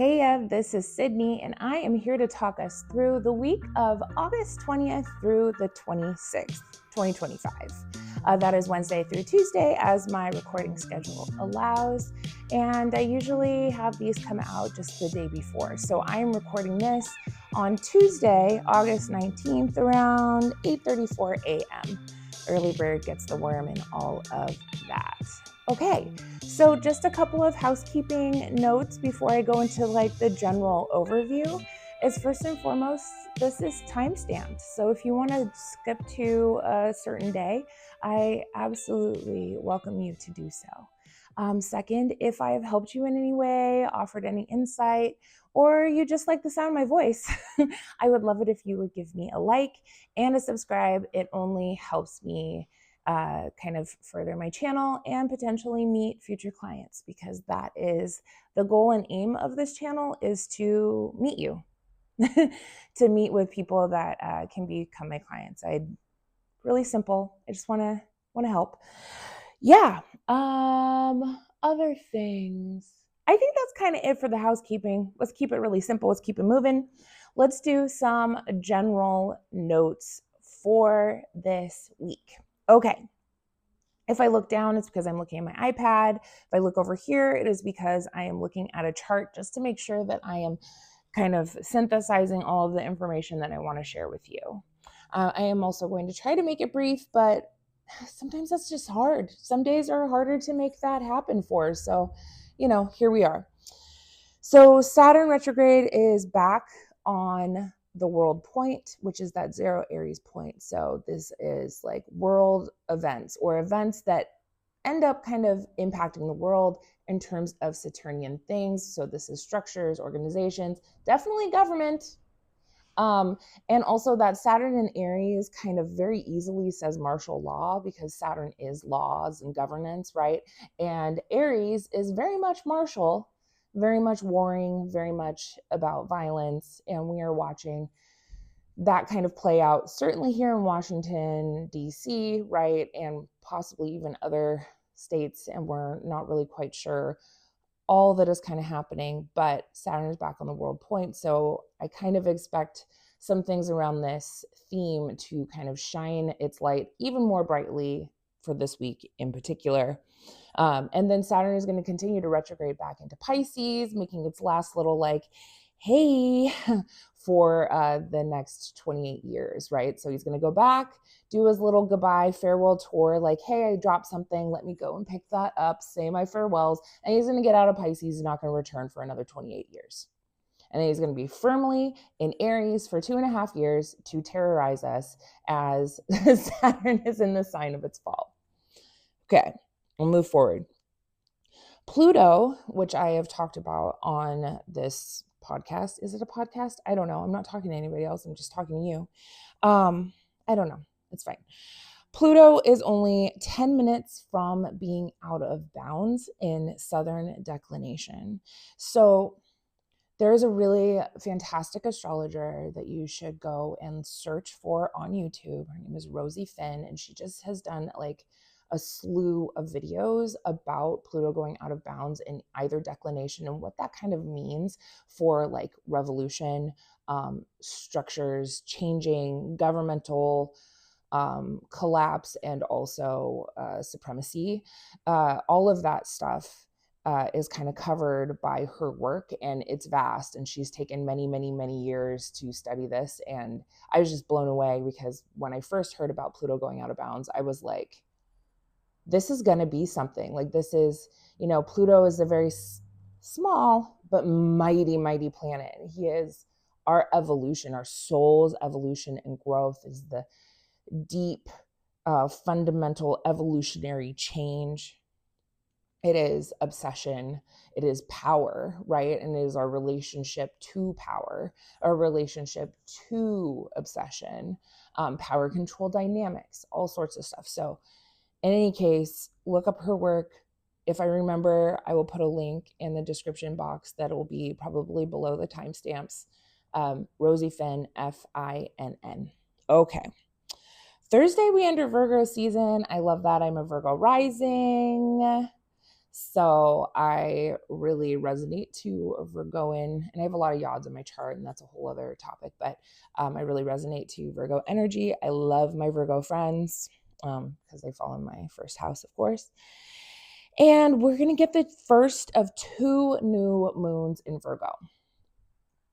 Hey, this is Sydney, and I am here to talk us through the week of August 20th through the 26th, 2025. That is Wednesday through Tuesday, as my recording schedule allows. And I usually have these come out just the day before. So I am recording this on Tuesday, August 19th, around 8:34 a.m. Early bird gets the worm and all of that. Okay, so just a couple of housekeeping notes before I go into the general overview is first and foremost, this is time-stamped. So if you want to skip to a certain day, I absolutely welcome you to do so. Second, if I have helped you in any way, offered any insight, or you just like the sound of my voice, I would love it if you would give me a like and a subscribe. It only helps me kind of further my channel and potentially meet future clients, because that is the goal and aim of this channel, is to meet you, to meet with people that can become my clients. Really simple. I just want to help. Yeah. Other things. I think that's kind of it for the housekeeping. Let's keep it really simple. Let's keep it moving. Let's do some general notes for this week. Okay. If I look down, it's because I'm looking at my iPad. If I look over here, it is because I am looking at a chart just to make sure that I am kind of synthesizing all of the information that I want to share with you. I am also going to try to make it brief, but sometimes that's just hard. Some days are harder to make that happen for. So, here we are. So Saturn retrograde is back on the world point, which is that 0 Aries point. So this is like world events, or events that end up kind of impacting the world in terms of Saturnian things. So this is structures, organizations, definitely government. And also that Saturn in Aries kind of very easily says martial law, because Saturn is laws and governance, right? And Aries is very much martial, very much warring, very much about violence. And we are watching that kind of play out, certainly here in Washington, D.C., right? And possibly even other states. And we're not really quite sure all that is kind of happening, but Saturn is back on the world point. So I kind of expect some things around this theme to kind of shine its light even more brightly for this week in particular. And then Saturn is going to continue to retrograde back into Pisces, making its last little hey for the next 28 years, right? So he's going to go back, do his little goodbye farewell tour, hey, I dropped something, let me go and pick that up, say my farewells, and he's going to get out of Pisces and not going to return for another 28 years. And then he's going to be firmly in Aries for 2.5 years to terrorize us as Saturn is in the sign of its fall. Okay, we'll move forward. Pluto, which I have talked about on this podcast. Is it a podcast? I don't know. I'm not talking to anybody else. I'm just talking to you. I don't know. It's fine. Pluto is only 10 minutes from being out of bounds in southern declination. So there is a really fantastic astrologer that you should go and search for on YouTube. Her name is Rosie Finn, and she just has done a slew of videos about Pluto going out of bounds in either declination and what that kind of means for revolution, structures changing, governmental collapse, and also supremacy. All of that stuff is kind of covered by her work, and it's vast, and she's taken many, many, many years to study this. And I was just blown away, because when I first heard about Pluto going out of bounds, I was like, this is going to be something. This is, Pluto is a very small but mighty, mighty planet. He is our evolution, our soul's evolution and growth, is the deep, fundamental evolutionary change. It is obsession. It is power, right? And it is our relationship to power, our relationship to obsession, power control dynamics, all sorts of stuff. So in any case, look up her work. If I remember, I will put a link in the description box that will be probably below the timestamps. Rosie Finn, Finn. Okay. Thursday, we enter Virgo season. I love that. I'm a Virgo rising. So I really resonate to Virgoan, and I have a lot of yods in my chart, and that's a whole other topic, but I really resonate to Virgo energy. I love my Virgo friends because they fall in my first house, of course. And we're going to get the first of 2 new moons in Virgo.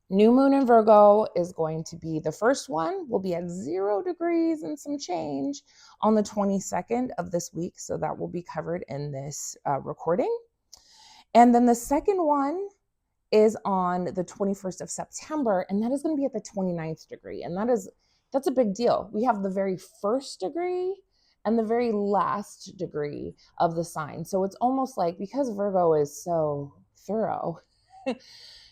New moon in Virgo is going to be the first one, will be at 0 degrees and some change on the 22nd of this week. So that will be covered in this recording. And then the second one is on the 21st of September, and that is going to be at the 29th degree. And that's a big deal. We have the very first degree and the very last degree of the sign. So it's almost like, because Virgo is so thorough,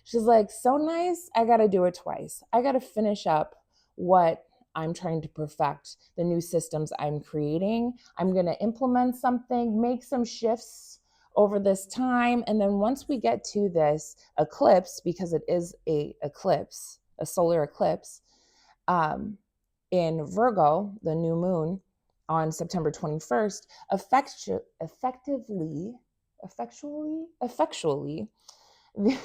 she's like, so nice, I got to do it twice. I got to finish up what I'm trying to perfect, the new systems I'm creating. I'm going to implement something, make some shifts over this time. And then once we get to this eclipse, because it is a eclipse, a solar eclipse, in Virgo, the new moon on September 21st, effectually, the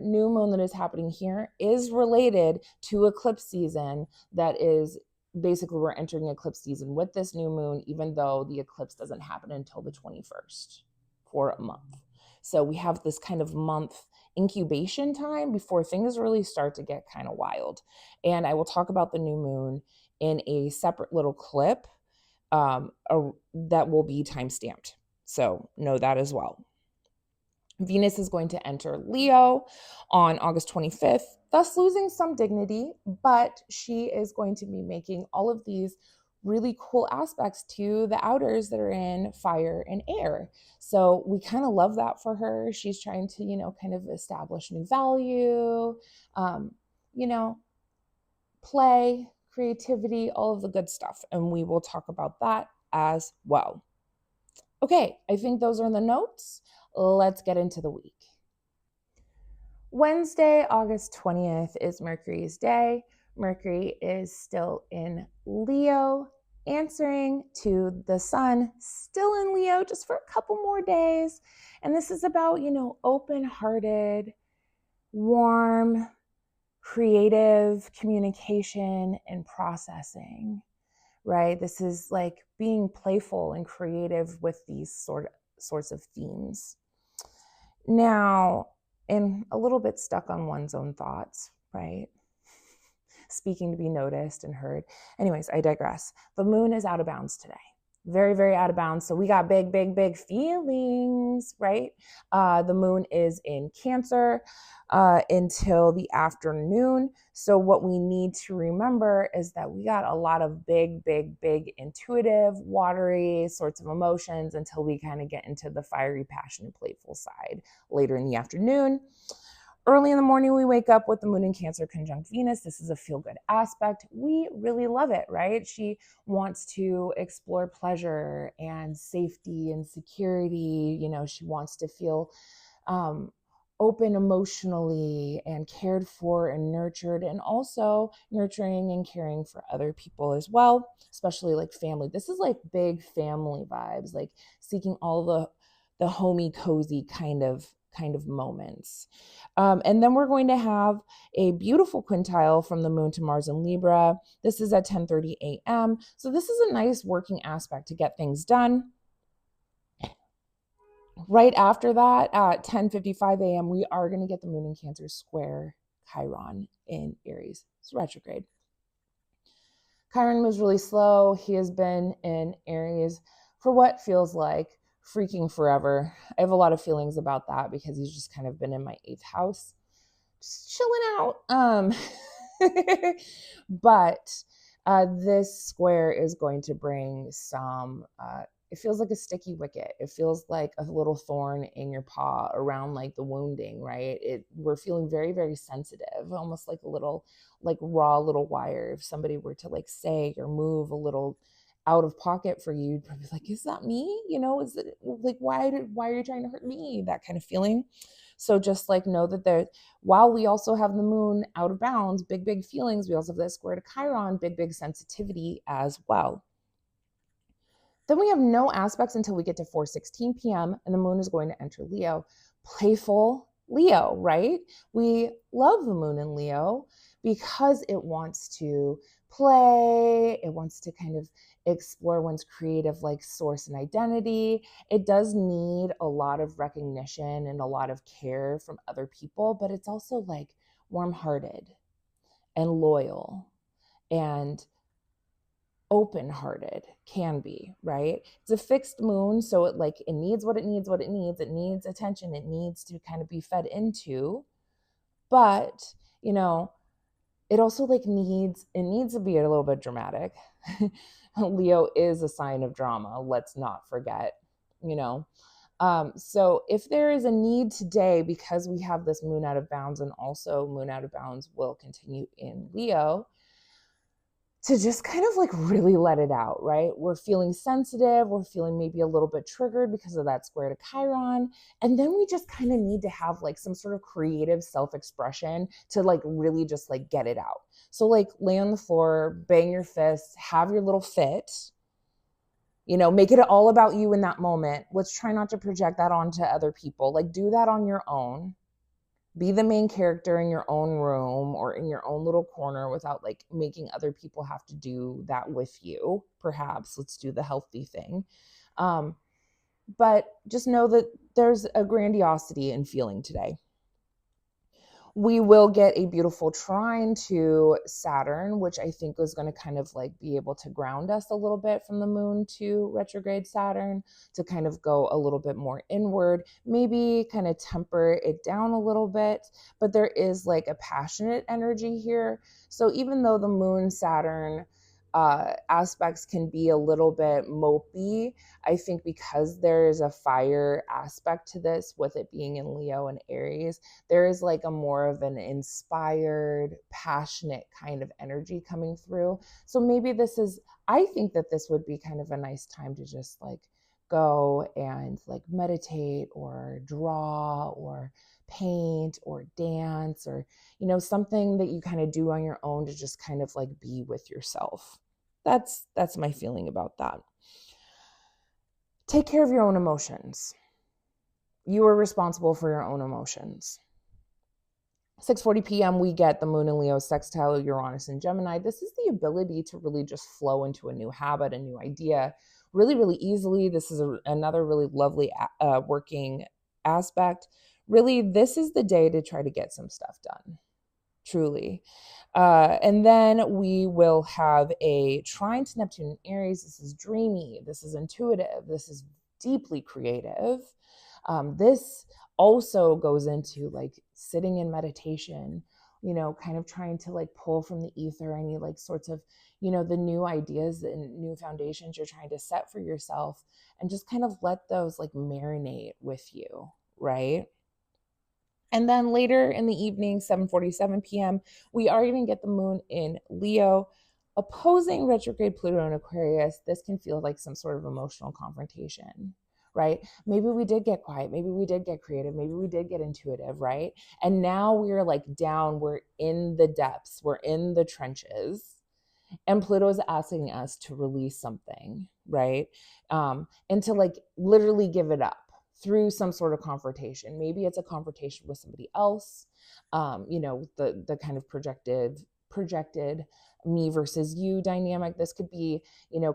new moon that is happening here is related to eclipse season. That is basically, we're entering eclipse season with this new moon, even though the eclipse doesn't happen until the 21st for a month. So we have this kind of month incubation time before things really start to get kind of wild. And I will talk about the new moon in a separate little clip that will be time stamped. So know that as well. Venus is going to enter Leo on August 25th, thus losing some dignity, but she is going to be making all of these really cool aspects to the outers that are in fire and air. So we kind of love that for her. She's trying to, kind of establish new value, play, creativity, all of the good stuff. And we will talk about that as well. Okay, I think those are the notes. Let's get into the week. Wednesday, August 20th is Mercury's day. Mercury is still in Leo, answering to the sun, still in Leo, just for a couple more days. And this is about, open-hearted, warm, creative communication and processing, right? This is like being playful and creative with these sorts of themes. Now, and a little bit stuck on one's own thoughts, right? Speaking to be noticed and heard. Anyways, I digress. The moon is out of bounds today. Very, very out of bounds. So we got big, big, big feelings, right? The moon is in Cancer until the afternoon. So what we need to remember is that we got a lot of big, big, big intuitive, watery sorts of emotions until we kind of get into the fiery, passionate, playful side later in the afternoon. Early in the morning, we wake up with the moon in Cancer conjunct Venus. This is a feel-good aspect. We really love it, right? She wants to explore pleasure and safety and security. She wants to feel open emotionally and cared for and nurtured, and also nurturing and caring for other people as well, especially like family. This is like big family vibes, like seeking all the homey, cozy kind of moments. And then we're going to have a beautiful quintile from the moon to Mars in Libra. This is at 10:30 a.m. So this is a nice working aspect to get things done. Right after that, at 10:55 a.m., we are going to get the moon in Cancer square Chiron in Aries. It's retrograde. Chiron moves really slow. He has been in Aries for what feels like freaking forever. I have a lot of feelings about that because he's just kind of been in my 8th house, just chilling out. But this square is going to bring some, it feels like a sticky wicket. It feels like a little thorn in your paw around like the wounding, right? We're feeling very, very sensitive, almost like a little, like raw little wire. If somebody were to like say or move a little out of pocket for you, you'd probably be like, is that me? Is it like, why are you trying to hurt me? That kind of feeling. So just like know that while we also have the moon out of bounds, big, big feelings, we also have that square to Chiron, big, big sensitivity as well. Then we have no aspects until we get to 4:16 p.m. and the moon is going to enter Leo. Playful Leo, right? We love the moon in Leo because it wants to play, it wants to kind of explore one's creative like source and identity. It does need a lot of recognition and a lot of care from other people, but it's also like warm-hearted and loyal and open-hearted can be, right? It's a fixed moon, so it needs what it needs. It needs attention, it needs to kind of be fed into, but it also needs to be a little bit dramatic. Leo is a sign of drama, let's not forget. So if there is a need today, because we have this moon out of bounds, and also moon out of bounds will continue in Leo, to just kind of really let it out, right? We're feeling sensitive. We're feeling maybe a little bit triggered because of that square to Chiron. And then we just kind of need to have some sort of creative self-expression to really just get it out. So lay on the floor, bang your fists, have your little fit, make it all about you in that moment. Let's try not to project that onto other people. Do that on your own. Be the main character in your own room or in your own little corner without making other people have to do that with you. Perhaps let's do the healthy thing. But just know that there's a grandiosity in feeling today. We will get a beautiful trine to Saturn, which I think is going to kind of be able to ground us a little bit from the moon to retrograde Saturn, to kind of go a little bit more inward, maybe kind of temper it down a little bit. But there is a passionate energy here. So even though the moon Saturn aspects can be a little bit mopey, I think because there is a fire aspect to this, with it being in Leo and Aries, there is a more of an inspired, passionate kind of energy coming through. So maybe I think that this would be kind of a nice time to just go and meditate or draw or paint or dance, or something that you kind of do on your own to just kind of be with yourself. That's my feeling about that. Take care of your own emotions. You are responsible for your own emotions. 6:40 p.m. we get the moon in Leo sextile Uranus and Gemini. This is the ability to really just flow into a new habit, a new idea really, really easily. This is another really lovely working aspect. Really, this is the day to try to get some stuff done, truly. And then we will have a trine to Neptune in Aries. This is dreamy. This is intuitive. This is deeply creative. This also goes into sitting in meditation, kind of trying to pull from the ether any sorts of, the new ideas and new foundations you're trying to set for yourself, and just kind of let those marinate with you, right? And then later in the evening, 7:47 p.m., we are going to get the moon in Leo, opposing retrograde Pluto in Aquarius. This can feel like some sort of emotional confrontation, right? Maybe we did get quiet. Maybe we did get creative. Maybe we did get intuitive, right? And now we're down. We're in the depths. We're in the trenches. And Pluto is asking us to release something, right? And to literally give it up through some sort of confrontation. Maybe it's a confrontation with somebody else, the kind of projected me versus you dynamic. This could be,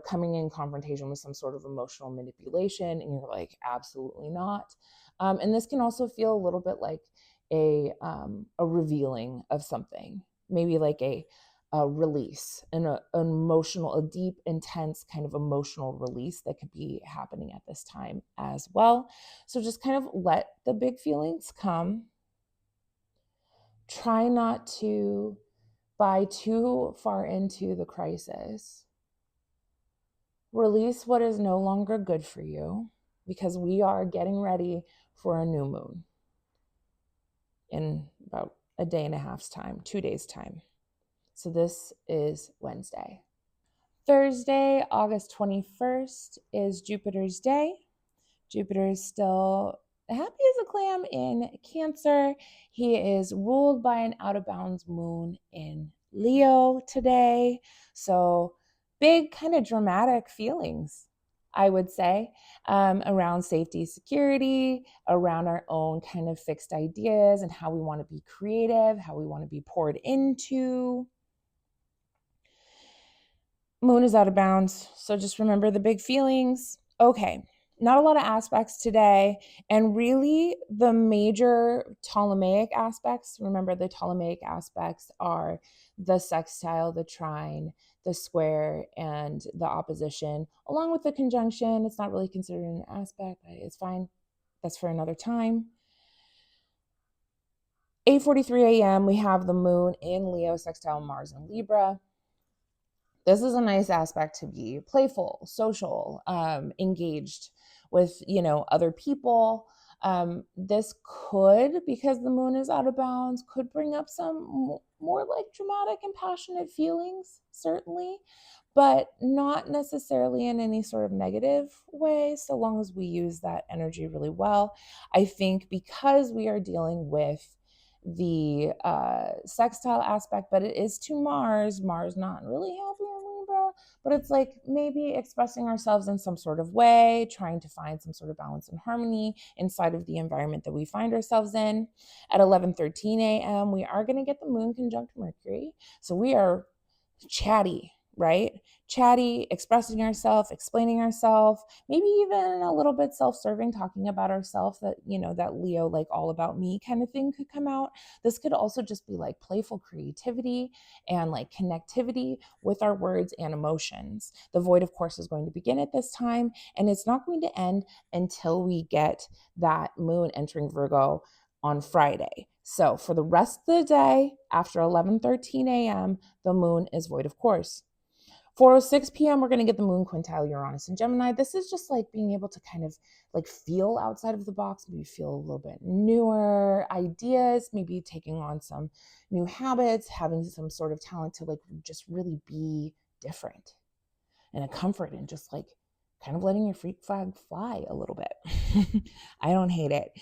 coming in confrontation with some sort of emotional manipulation, and you're absolutely not. And this can also feel a little bit like a revealing of something, maybe a release, an emotional, a deep, intense kind of emotional release that could be happening at this time as well. So just kind of let the big feelings come. Try not to buy too far into the crisis. Release what is no longer good for you, because we are getting ready for a new moon in about a day and a half's time, 2 days' time. So this is Wednesday. Thursday, August 21st is Jupiter's day. Jupiter is still happy as a clam in Cancer. He is ruled by an out of bounds moon in Leo today. So big kind of dramatic feelings I would say, around safety, security, around our own kind of fixed ideas and how we want to be creative, how we want to be poured into. Moon is out of bounds, so just remember the big feelings. Okay, not a lot of aspects today, and really the major Ptolemaic aspects, remember the Ptolemaic aspects are the sextile, the trine, the square, and the opposition, along with the conjunction. It's not really considered an aspect, but it's fine. That's for another time. 8:43 a.m., we have the moon in Leo, sextile Mars and Libra. This is a nice aspect to be playful, social, engaged with, other people. This could, because the moon is out of bounds, could bring up some more like dramatic and passionate feelings, certainly, but not necessarily in any sort of negative way, so long as we use that energy really well. I think because we are dealing with the sextile aspect, but it is to Mars not really happy in Libra, but it's like maybe expressing ourselves in some sort of way, trying to find some sort of balance and harmony inside of the environment that we find ourselves in. At 11:13 a.m., we are going to get the moon conjunct Mercury, so we are chatty, right? Chatty, expressing ourselves, explaining ourselves, maybe even a little bit self-serving, talking about ourselves, that, that Leo, like all about me kind of thing could come out. This could also just be like playful creativity and like connectivity with our words and emotions. The void, of course, is going to begin at this time, and it's not going to end until we get that moon entering Virgo on Friday. So for the rest of the day, after 11:13 a.m., the moon is void, of course. 4:06 p.m., we're going to get the moon quintile Uranus and Gemini. This is just like being able to kind of like feel outside of the box, maybe feel a little bit newer ideas, maybe taking on some new habits, having some sort of talent to like just really be different and a comfort and just like kind of letting your freak flag fly a little bit. I don't hate it.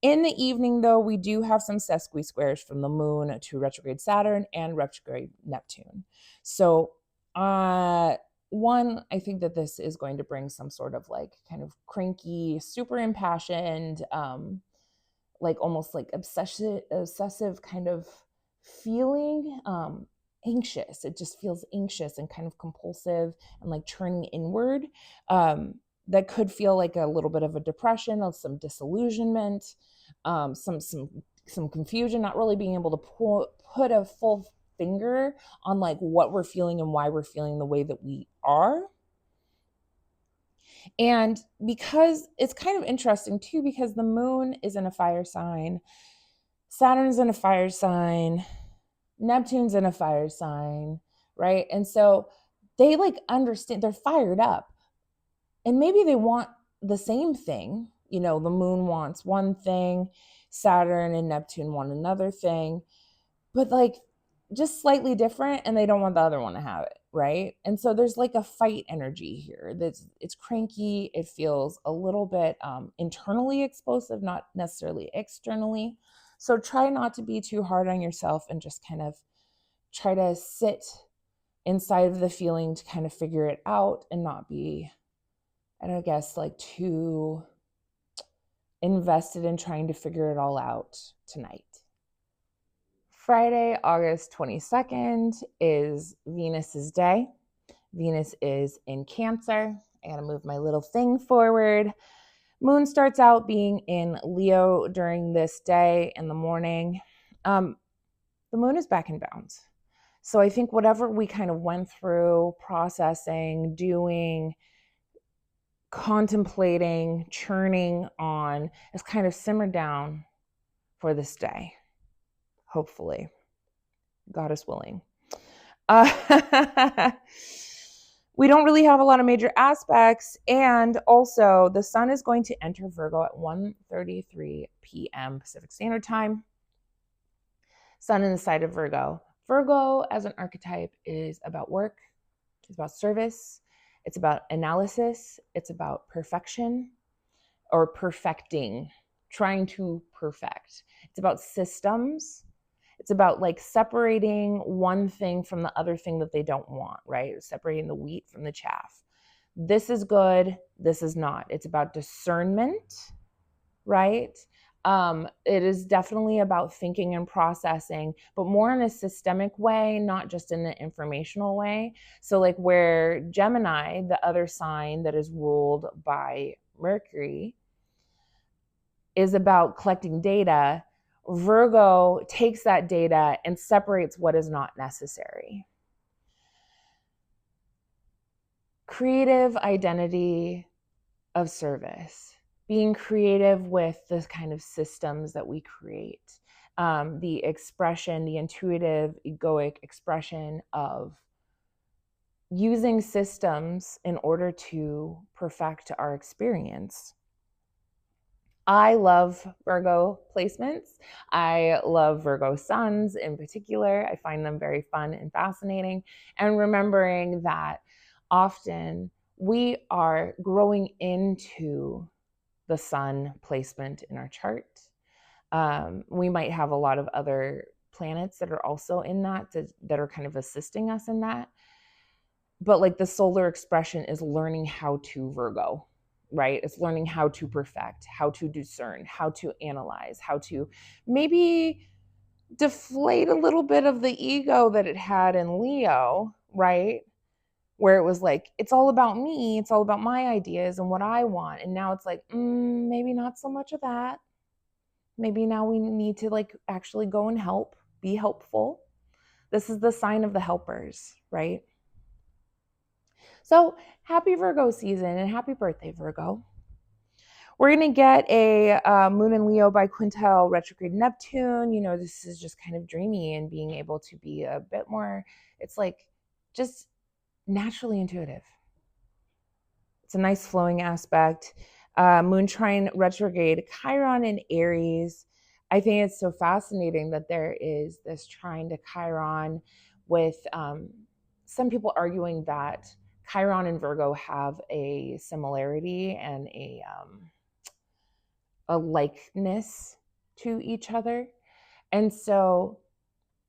In the evening, though, we do have some sesqui squares from the moon to retrograde Saturn and retrograde Neptune. So, one, I think that this is going to bring some sort of like kind of cranky, super impassioned, like almost like obsessive kind of feeling, anxious. It just feels anxious and kind of compulsive and like turning inward. That could feel like a little bit of a depression, of some disillusionment, some confusion, not really being able to put a full finger on like what we're feeling and why we're feeling the way that we are. And because it's kind of interesting too, because the moon is in a fire sign, Saturn's in a fire sign, Neptune's in a fire sign, right? And so they like understand, they're fired up, and maybe they want the same thing. The moon wants one thing, Saturn and Neptune want another thing, but like just slightly different, and they don't want the other one to have it, right? And so there's like a fight energy here. It's cranky. It feels a little bit internally explosive, not necessarily externally. So try not to be too hard on yourself and just kind of try to sit inside of the feeling to kind of figure it out and not be, I don't guess, like too invested in trying to figure it all out tonight. Friday, August 22nd is Venus's day. Venus is in Cancer. I gotta move my little thing forward. Moon starts out being in Leo during this day in the morning. The moon is back in bounds. So I think whatever we kind of went through, processing, doing, contemplating, churning on, has kind of simmered down for this day. Hopefully, God is willing. We don't really have a lot of major aspects, and also the sun is going to enter Virgo at 1:33 p.m. Pacific Standard Time. Sun in the side of Virgo. Virgo as an archetype is about work, it's about service, it's about analysis, it's about perfection or perfecting, trying to perfect. It's about systems. It's about like separating one thing from the other thing that they don't want, right? Separating the wheat from the chaff. this is good, this is not. It's about discernment, right? It is definitely about thinking and processing, but more in a systemic way, not just in an informational way. So like where Gemini, the other sign that is ruled by Mercury, is about collecting data, Virgo takes that data and separates what is not necessary. Creative identity of service, being creative with the kind of systems that we create, the expression, the intuitive, egoic expression of using systems in order to perfect our experience. I love Virgo placements. I love Virgo suns in particular. I find them very fun and fascinating. And remembering that often we are growing into the sun placement in our chart. We might have a lot of other planets that are also in that are kind of assisting us in that. But like the solar expression is learning how to Virgo, right? It's learning how to perfect, how to discern, how to analyze, how to maybe deflate a little bit of the ego that it had in Leo, right? Where it was like, it's all about me, it's all about my ideas and what I want. And now it's like, maybe not so much of that. Maybe now we need to like actually go and help, be helpful. This is the sign of the helpers, right? So happy Virgo season and happy birthday, Virgo. We're going to get a Moon in Leo by quintile retrograde Neptune. You know, this is just kind of dreamy and being able to be a bit more, it's like just naturally intuitive. It's a nice flowing aspect. Moon trine retrograde Chiron in Aries. I think it's so fascinating that there is this trine to Chiron with some people arguing that Chiron and Virgo have a similarity and a likeness to each other. And so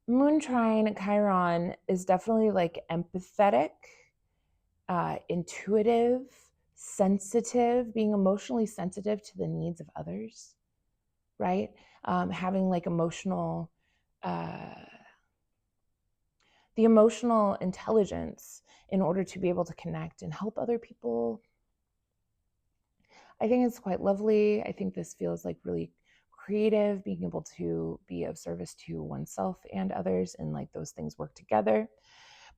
Moon trine Chiron is definitely like empathetic, intuitive, sensitive, being emotionally sensitive to the needs of others, right? Having like emotional, the emotional intelligence in order to be able to connect and help other people. I think it's quite lovely. I think this feels like really creative, being able to be of service to oneself and others, and like those things work together.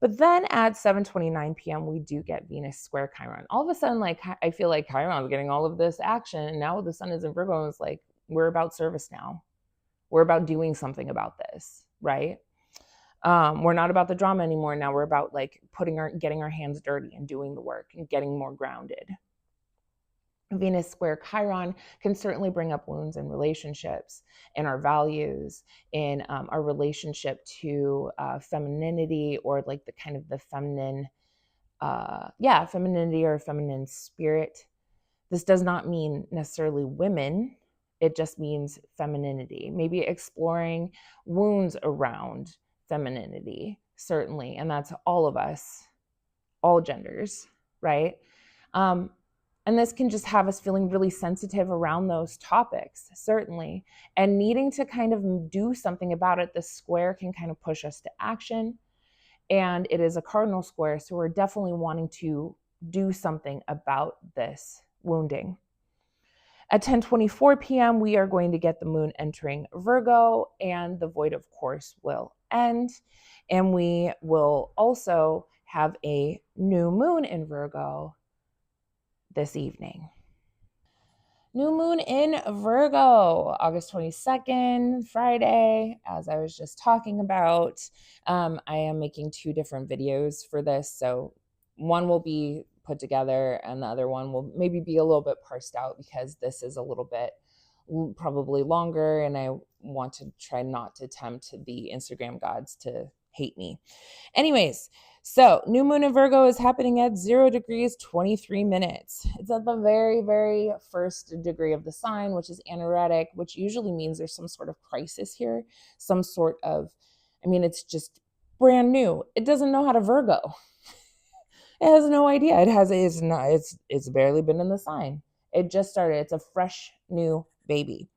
But then at 7:29 p.m., we do get Venus square Chiron. All of a sudden, like I feel like Chiron's getting all of this action, and now the sun is in Virgo, and it's like we're about service now. We're about doing something about this, right? We're not about the drama anymore. Now we're about like getting our hands dirty and doing the work and getting more grounded. Venus square Chiron can certainly bring up wounds in relationships, in our values, in our relationship to femininity, or like the kind of the feminine, femininity or feminine spirit. This does not mean necessarily women. It just means femininity. Maybe exploring wounds around femininity, certainly. And that's all of us, all genders, right? And this can just have us feeling really sensitive around those topics, certainly. And needing to kind of do something about it. The square can kind of push us to action. And it is a cardinal square, so we're definitely wanting to do something about this wounding. At 10:24 p.m., we are going to get the moon entering Virgo, and the void, of course, will end. And we will also have a new moon in Virgo this evening. New moon in Virgo, August 22nd, Friday, as I was just talking about. I am making 2 different videos for this. So one will be put together and the other one will maybe be a little bit parsed out, because this is a little bit probably longer, and I want to try not to tempt the Instagram gods to hate me. Anyways, so new moon in Virgo is happening at 0 degrees 23 minutes. It's at the very, very first degree of the sign, which is anaretic, which usually means there's some sort of crisis here, some sort of, it's just brand new. It doesn't know how to Virgo. It has no idea. It's barely been in the sign. It just started. It's a fresh new baby.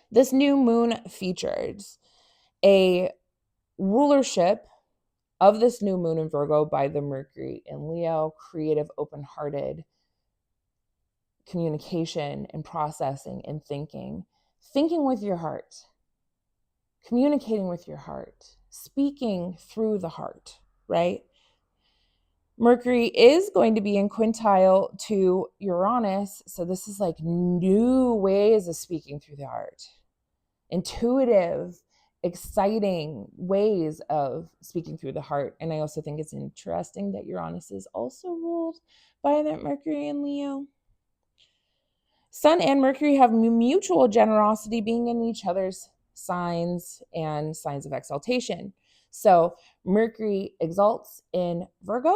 This new moon features a rulership of this new moon in Virgo by the Mercury in Leo, creative, open-hearted communication and processing and thinking with your heart, communicating with your heart, speaking through the heart, right? Mercury is going to be in quintile to Uranus. So this is like new ways of speaking through the heart, intuitive, exciting ways of speaking through the heart. And I also think it's interesting that Uranus is also ruled by that Mercury in Leo. Sun and Mercury have mutual generosity, being in each other's signs and signs of exaltation. So Mercury exalts in Virgo,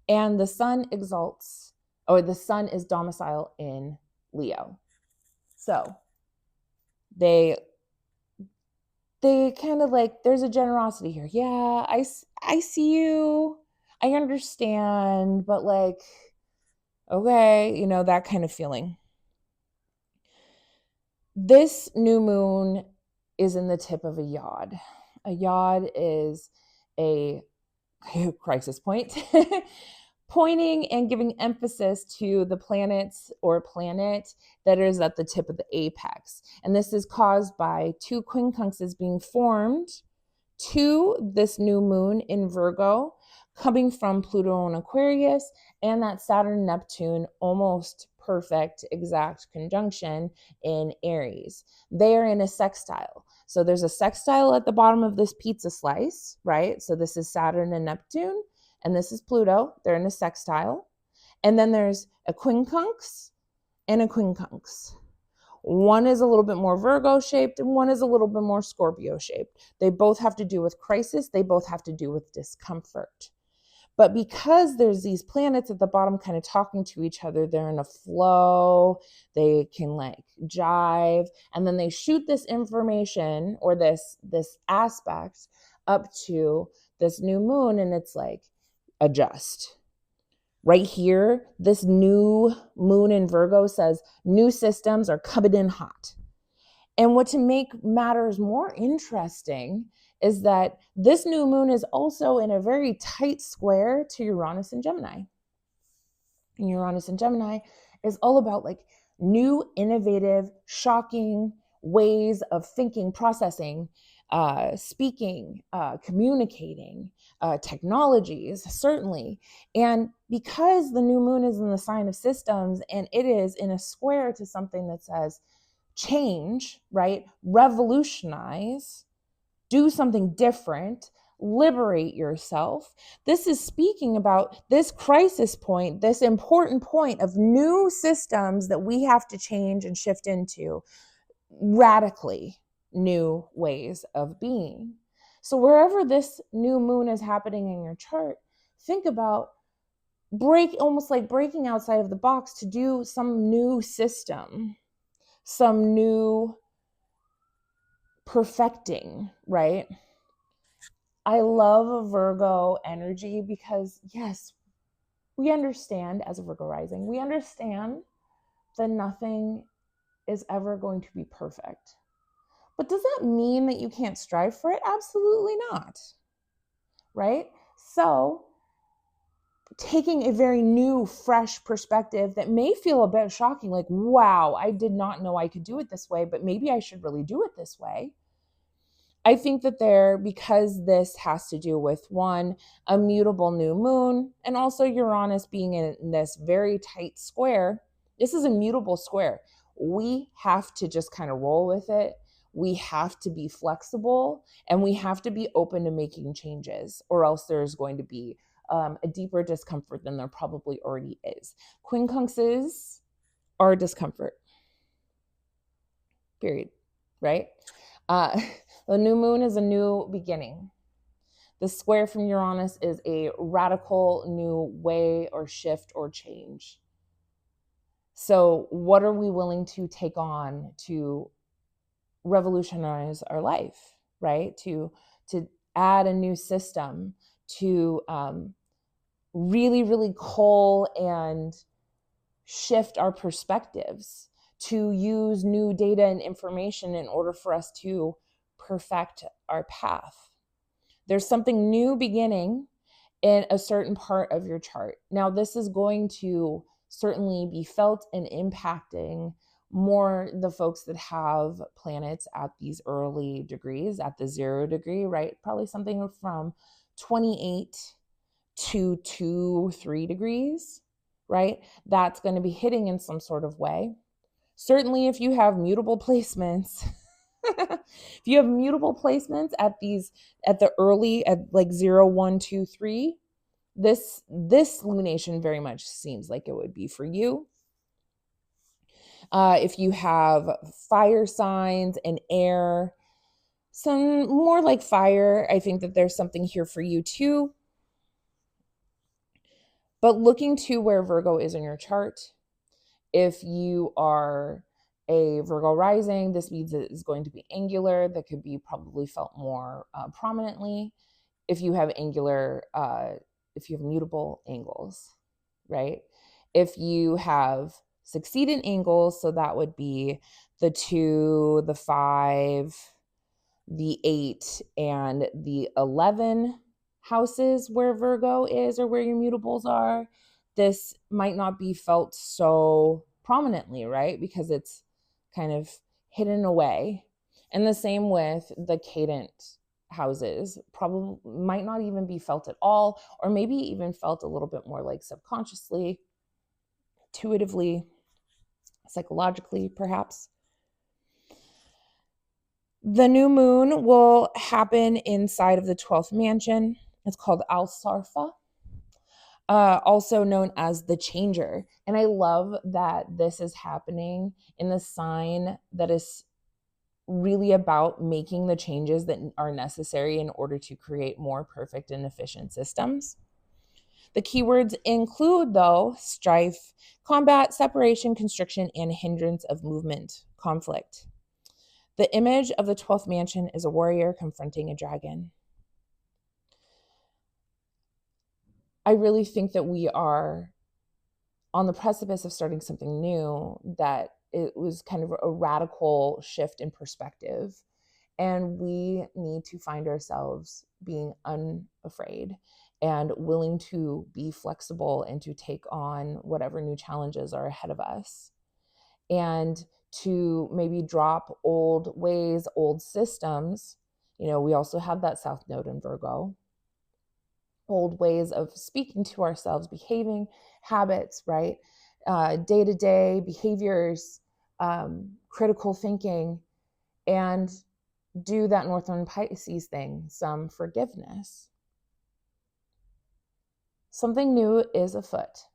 and the sun exalts, or the sun is domicile in Leo. So they kind of like, there's a generosity here. Yeah, I see you. I understand, but like, okay, you know, that kind of feeling. This new moon is in the tip of a yod. A yod is a crisis point, pointing and giving emphasis to the planets or planet that is at the tip of the apex. And this is caused by two quincunxes being formed to this new moon in Virgo, coming from Pluto and Aquarius, and that Saturn-Neptune almost perfect exact conjunction in Aries. They are in a sextile. So there's a sextile at the bottom of this pizza slice, right? So this is Saturn and Neptune, and this is Pluto. They're in a sextile. And then there's a quincunx and a quincunx. One is a little bit more Virgo shaped and one is a little bit more Scorpio shaped. They both have to do with crisis. They both have to do with discomfort. But because there's these planets at the bottom kind of talking to each other, they're in a flow, they can like jive, and then they shoot this information or this aspect up to this new moon, and it's like, adjust. Right here, this new moon in Virgo says new systems are coming in hot. And what to make matters more interesting is that this new moon is also in a very tight square to Uranus and Gemini. And Uranus and Gemini is all about like new, innovative, shocking ways of thinking, processing, speaking, communicating, technologies, certainly. And because the new moon is in the sign of systems and it is in a square to something that says change, right? Revolutionize, do something different, liberate yourself. This is speaking about this crisis point, this important point of new systems that we have to change and shift into, radically new ways of being. So wherever this new moon is happening in your chart, think about almost like breaking outside of the box to do some new system, some new perfecting, right? I love Virgo energy because, yes, we understand as a Virgo rising, we understand that nothing is ever going to be perfect. But does that mean that you can't strive for it? Absolutely not, right? So taking a very new, fresh perspective that may feel a bit shocking, like, wow, I did not know I could do it this way, but maybe I should really do it this way. I think that because this has to do with one, a mutable new moon, and also Uranus being in this very tight square. This is a mutable square. We have to just kind of roll with it. We have to be flexible and we have to be open to making changes, or else there's going to be a deeper discomfort than there probably already is. Quincunxes are discomfort, period, right? The new moon is a new beginning. The square from Uranus is a radical new way or shift or change. So what are we willing to take on to revolutionize our life, right? To add a new system, to really, really cull and shift our perspectives, to use new data and information in order for us to perfect our path. There's something new beginning in a certain part of your chart. Now, this is going to certainly be felt and impacting more the folks that have planets at these early degrees, at the 0 degree, right? Probably something from 28 to 2, 3 degrees, right? That's going to be hitting in some sort of way. Certainly, if you have mutable placements, if you have mutable placements at the early, at like 0, 1, 2, 3, this lumination very much seems like it would be for you. If you have fire signs and air, some more like fire, I think that there's something here for you too. But looking to where Virgo is in your chart, if you are a Virgo rising, this means it is going to be angular. That could be probably felt more prominently if you have if you have mutable angles, right? If you have succeeding angles, so that would be the 2, the 5, the 8, and the 11 houses where Virgo is or where your mutables are, this might not be felt so prominently, right? Because it's kind of hidden away. And the same with the cadent houses, probably might not even be felt at all, or maybe even felt a little bit more like subconsciously, intuitively, psychologically, perhaps. The new moon will happen inside of the 12th mansion. It's called Al-Sarfa, also known as the changer. And I love that this is happening in the sign that is really about making the changes that are necessary in order to create more perfect and efficient systems. The keywords include, though, strife, combat, separation, constriction, and hindrance of movement, conflict. The image of the 12th mansion is a warrior confronting a dragon. I really think that we are on the precipice of starting something new, that it was kind of a radical shift in perspective. And we need to find ourselves being unafraid and willing to be flexible and to take on whatever new challenges are ahead of us. And to maybe drop old ways, old systems. You know, we also have that South Node in Virgo. Old ways of speaking to ourselves, behaving, habits, right? Day-to-day behaviors, critical thinking, and do that Northern Pisces thing, some forgiveness. Something new is afoot.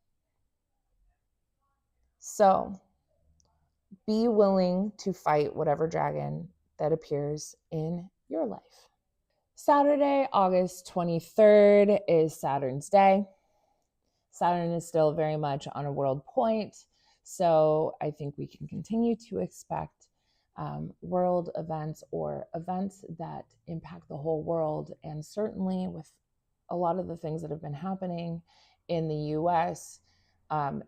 So be willing to fight whatever dragon that appears in your life. Saturday, August 23rd is Saturn's day. Saturn is still very much on a world point, so I think we can continue to expect world events or events that impact the whole world. And certainly with a lot of the things that have been happening in the US,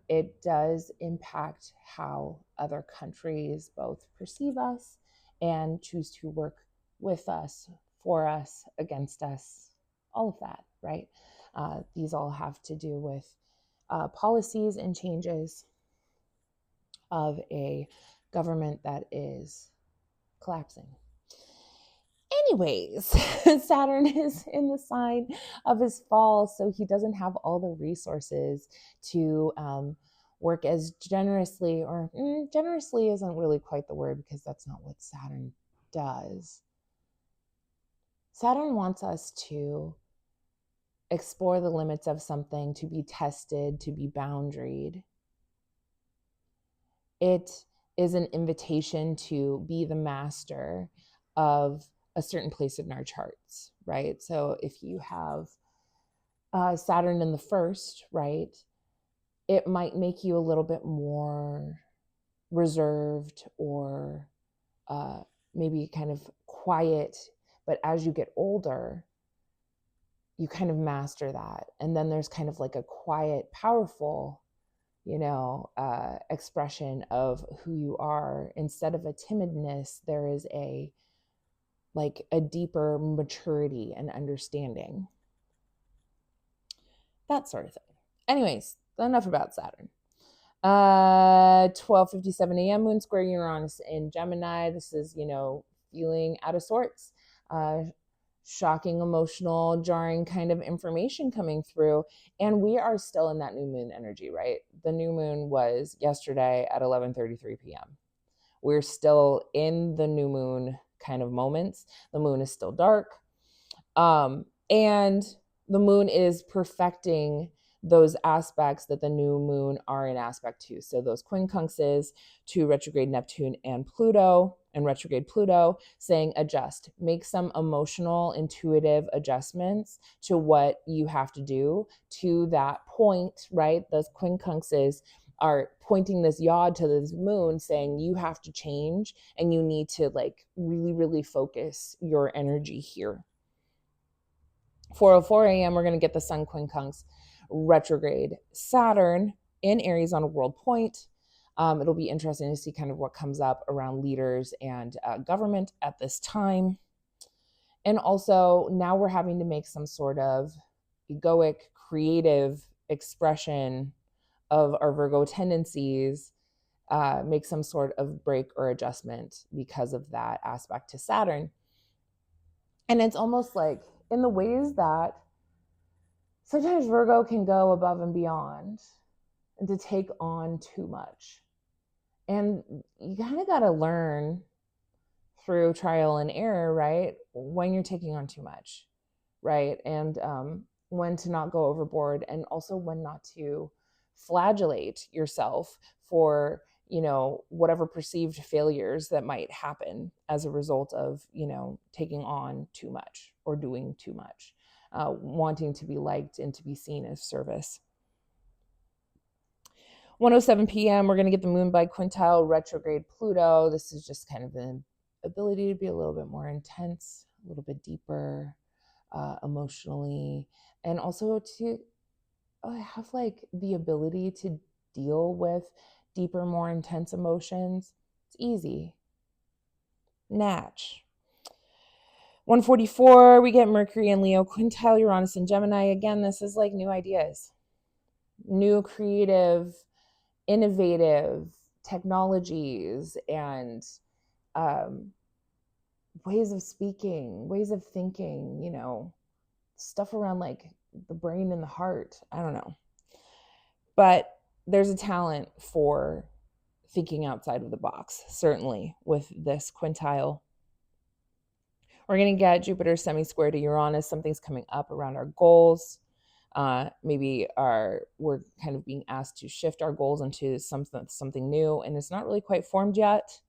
it does impact how other countries both perceive us and choose to work with us, for us, against us, all of that, right? These all have to do with policies and changes of a government that is collapsing. Anyways, Saturn is in the sign of his fall, so he doesn't have all the resources to work as generously, or generously isn't really quite the word, because that's not what Saturn does. Saturn wants us to explore the limits of something, to be tested, to be boundaried. It is an invitation to be the master of a certain place in our charts, right? So if you have Saturn in the first, right, it might make you a little bit more reserved, or maybe kind of quiet. But as you get older, you kind of master that. And then there's kind of like a quiet, powerful, expression of who you are. Instead of a timidness, there is a deeper maturity and understanding, that sort of thing. Anyways, enough about Saturn. 12:57 a.m. Moon square Uranus in Gemini. This is, feeling out of sorts, shocking, emotional, jarring kind of information coming through. And we are still in that new moon energy, right? The new moon was yesterday at 11:33 p.m. We're still in the new moon kind of moments. The moon is still dark. And the moon is perfecting those aspects that the new moon are in aspect to. So those quincunxes to retrograde Neptune and Pluto and retrograde Pluto, saying adjust, make some emotional, intuitive adjustments to what you have to do to that point, right? Those quincunxes are pointing this yod to this moon, saying you have to change and you need to really, really focus your energy here. 4:04 a.m., we're going to get the Sun quincunx retrograde Saturn in Aries on a world point. It'll be interesting to see kind of what comes up around leaders and government at this time. And also now we're having to make some sort of egoic, creative expression of our Virgo tendencies, make some sort of break or adjustment because of that aspect to Saturn. And it's almost like in the ways that sometimes Virgo can go above and beyond and to take on too much. And you kind of got to learn through trial and error, right? When you're taking on too much, right? And when to not go overboard, and also when not to flagellate yourself for, whatever perceived failures that might happen as a result of, taking on too much or doing too much, wanting to be liked and to be seen as service. 1:07 p.m., we're going to get the moon by quintile retrograde Pluto. This is just kind of an ability to be a little bit more intense, a little bit deeper emotionally, and also to have the ability to deal with deeper, more intense emotions. It's easy. Natch. 1:44, we get Mercury and Leo, quintile Uranus and Gemini. Again, this is new ideas, new creative, innovative technologies and ways of speaking, ways of thinking, stuff around the brain and the heart. I don't know. But there's a talent for thinking outside of the box, certainly with this quintile. We're going to get Jupiter semi-square to Uranus. Something's coming up around our goals. Maybe we're kind of being asked to shift our goals into something new, and it's not really quite formed yet.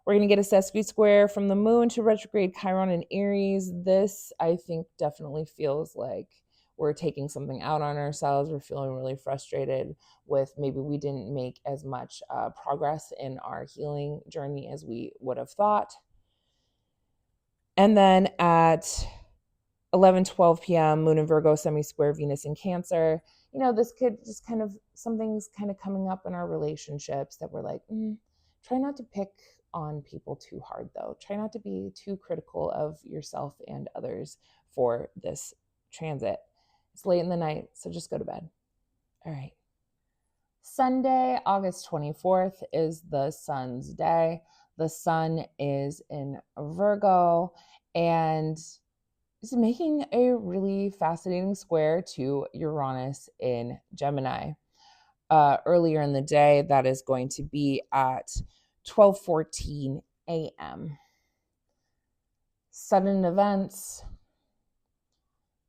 We're going to get a sesqui square from the moon to retrograde Chiron in Aries. This, I think, definitely feels like we're taking something out on ourselves. We're feeling really frustrated with maybe we didn't make as much progress in our healing journey as we would have thought. And then at 11:12 p.m., Moon in Virgo, semi-square Venus in Cancer. This could just something's kind of coming up in our relationships that we're try not to pick on people too hard, though. Try not to be too critical of yourself and others for this transit. It's late in the night, so just go to bed. All right. Sunday, August 24th is the sun's day. The sun is in Virgo and is making a really fascinating square to Uranus in Gemini. Earlier in the day, that is going to be at 12:14 a.m. Sudden events,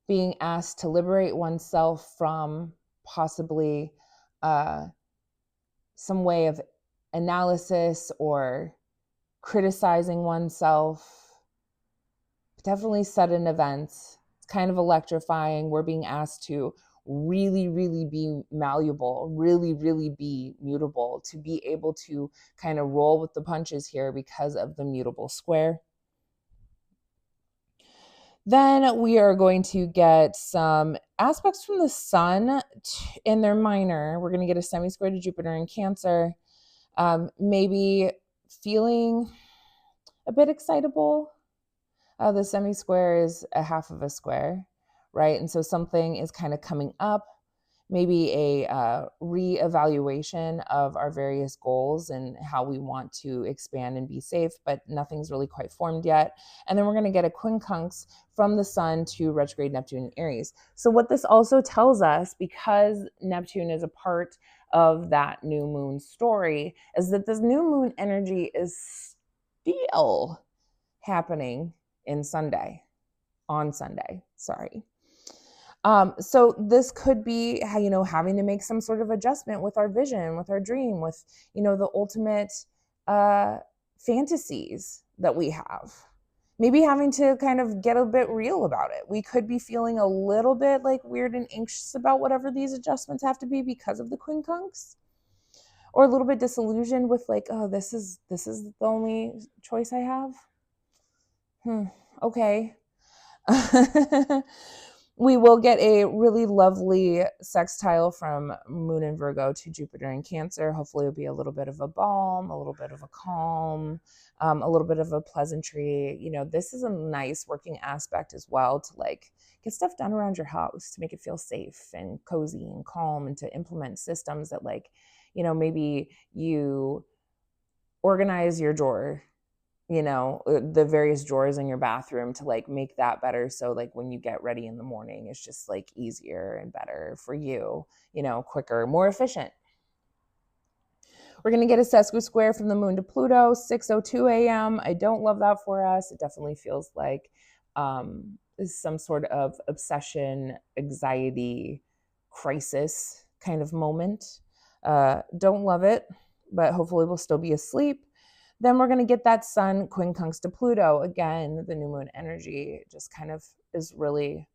being asked to liberate oneself from possibly some way of analysis or criticizing oneself. Definitely sudden events. It's kind of electrifying. We're being asked to really, really be malleable, really, really be mutable, to be able to kind of roll with the punches here because of the mutable square. Then we are going to get some aspects from the sun in their minor. We're going to get a semi-square to Jupiter in Cancer. Maybe feeling a bit excitable. The semi-square is a half of a square, right? And so something is kind of coming up, maybe a reevaluation of our various goals and how we want to expand and be safe, but nothing's really quite formed yet. And then we're going to get a quincunx from the sun to retrograde Neptune in Aries. So what this also tells us, because Neptune is a part of that new moon story, is that this new moon energy is still happening on Sunday. So this could be, having to make some sort of adjustment with our vision, with our dream, with, the ultimate fantasies that we have. Maybe having to kind of get a bit real about it. We could be feeling a little bit like weird and anxious about whatever these adjustments have to be because of the quincunx, or a little bit disillusioned with like, oh, this is the only choice I have. Okay. We will get a really lovely sextile from Moon in Virgo to Jupiter in Cancer. Hopefully it'll be a little bit of a balm, a little bit of a calm, a little bit of a pleasantry. This is a nice working aspect as well to like get stuff done around your house to make it feel safe and cozy and calm, and to implement systems that like, maybe you organize your drawer, the various drawers in your bathroom to like make that better. So like when you get ready in the morning, it's just like easier and better for you, quicker, more efficient. We're going to get a sesqui-square from the moon to Pluto, 6:02 a.m. I don't love that for us. It definitely feels like some sort of obsession, anxiety, crisis kind of moment. Don't love it, but hopefully we'll still be asleep. Then we're going to get that sun quincunx to Pluto. Again, the new moon energy just kind of is really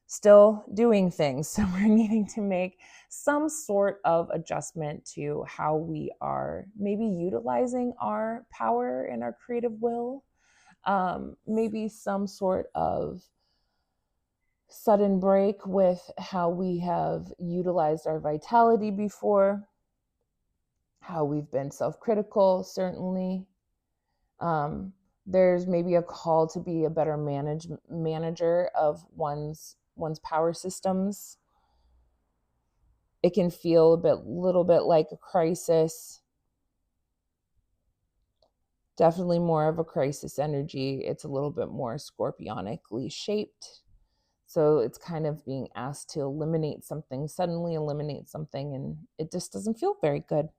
still doing things. So we're needing to make some sort of adjustment to how we are maybe utilizing our power and our creative will. Maybe some sort of sudden break with how we have utilized our vitality before, how we've been self-critical, certainly. There's maybe a call to be a better manager of one's power systems. It can feel little bit like a crisis. Definitely more of a crisis energy. It's a little bit more scorpionically shaped. So it's kind of being asked to suddenly eliminate something, and it just doesn't feel very good.